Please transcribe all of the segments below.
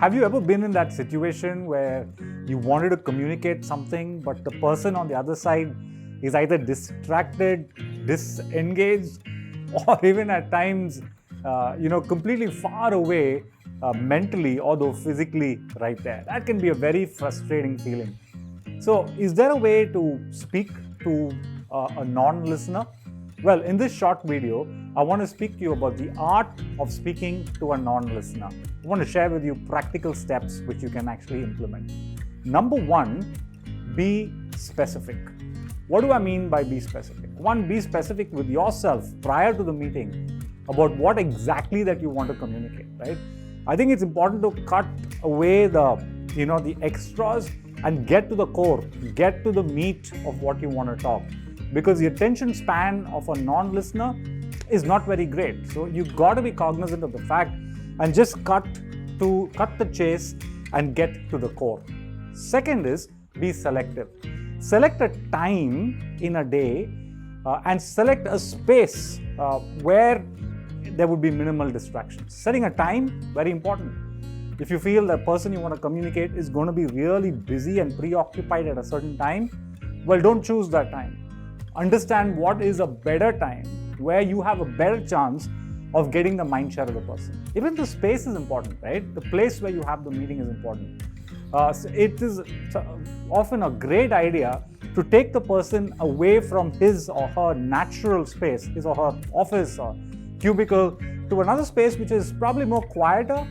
Have you ever been in that situation where you wanted to communicate something, but the person on the other side is either distracted, disengaged, or even at times, completely far away mentally, although physically right there? That can be a very frustrating feeling. So, is there a way to speak to a non-listener? Well, in this short video, I want to speak to you about the art of speaking to a non-listener. I want to share with you practical steps which you can actually implement. Number one, be specific. What do I mean by be specific? One, be specific with yourself prior to the meeting about what exactly that you want to communicate, right? I think it's important to cut away the extras and get to the core, get to the meat of what you want to talk. Because the attention span of a non-listener is not very great. So you've got to be cognizant of the fact and just cut the chase and get to the core. Second is be selective. Select a time in a day and select a space where there would be minimal distractions. Setting a time, very important. If you feel the person you want to communicate is going to be really busy and preoccupied at a certain time, well, don't choose that time. Understand what is a better time where you have a better chance of getting the mind share of the person. Even the space is important, right? The place where you have the meeting is important. So it is often a great idea to take the person away from his or her natural space, his or her office or cubicle, to another space which is probably more quieter,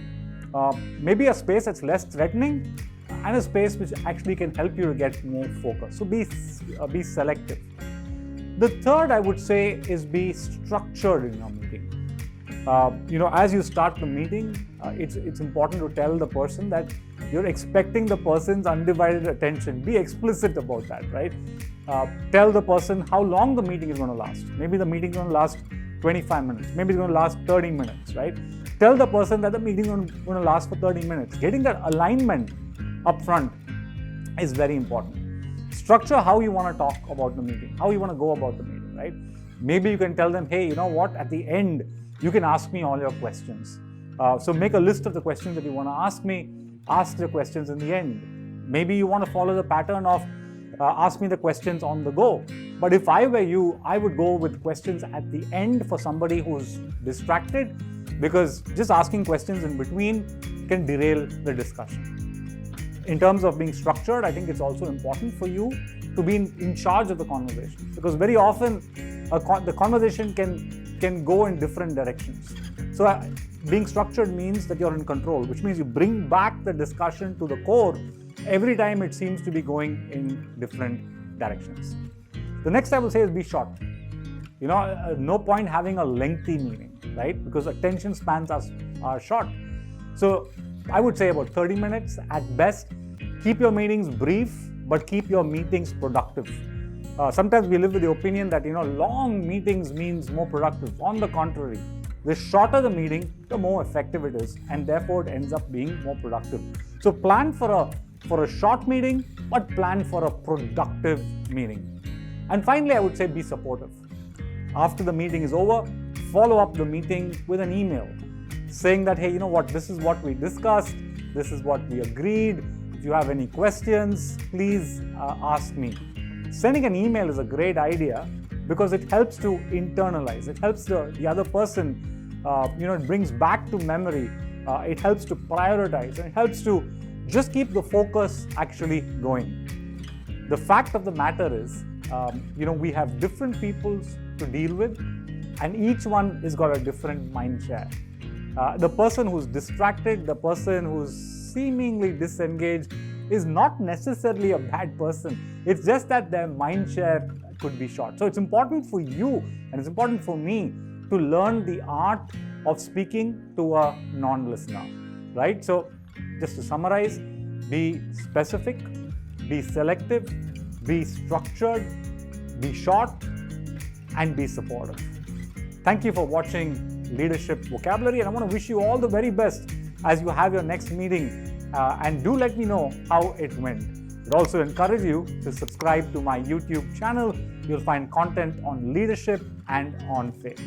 maybe a space that's less threatening, and a space which actually can help you to get more focus. So be selective. The third, I would say, is be structured in your meeting. As you start the meeting, it's important to tell the person that you're expecting the person's undivided attention. Be explicit about that, right? Tell the person how long the meeting is going to last. Maybe the meeting is going to last 25 minutes. Maybe it's going to last 30 minutes, right? Tell the person that the meeting is going to last for 30 minutes. Getting that alignment up front is very important. Structure how you want to talk about the meeting, how you want to go about the meeting, right? Maybe you can tell them, hey, you know what, at the end, you can ask me all your questions. So make a list of the questions that you want to ask me, ask the questions in the end. Maybe you want to follow the pattern of ask me the questions on the go. But if I were you, I would go with questions at the end for somebody who's distracted, because just asking questions in between can derail the discussion. In terms of being structured, I think it's also important for you to be in charge of the conversation, because very often the conversation can go in different directions. So being structured means that you're in control, which means you bring back the discussion to the core every time it seems to be going in different directions. The next I will say is be short. No point having a lengthy meeting, right? Because attention spans are short. So I would say about 30 minutes at best. Keep your meetings brief, but keep your meetings productive. Sometimes we live with the opinion that long meetings means more productive. On the contrary, the shorter the meeting, the more effective it is, and therefore it ends up being more productive. So plan for a short meeting, but plan for a productive meeting. And finally, I would say be supportive. After the meeting is over, follow up the meeting with an email saying that, hey, you know what, this is what we discussed, this is what we agreed. If you have any questions, please ask me. Sending an email is a great idea because it helps to internalize. It helps the other person, it brings back to memory. It helps to prioritize, and it helps to just keep the focus actually going. The fact of the matter is, we have different peoples to deal with, and each one has got a different mind share. The person who's distracted, the person who's seemingly disengaged is not necessarily a bad person. It's just that their mind share could be short. So it's important for you and it's important for me to learn the art of speaking to a non-listener, right? So just to summarize, be specific, be selective, be structured, be short, and be supportive. Thank you for watching Leadership Vocabulary, and I want to wish you all the very best as you have your next meeting, and do let me know how it went. I'd also encourage you to subscribe to my YouTube channel. You'll find content on leadership and on faith.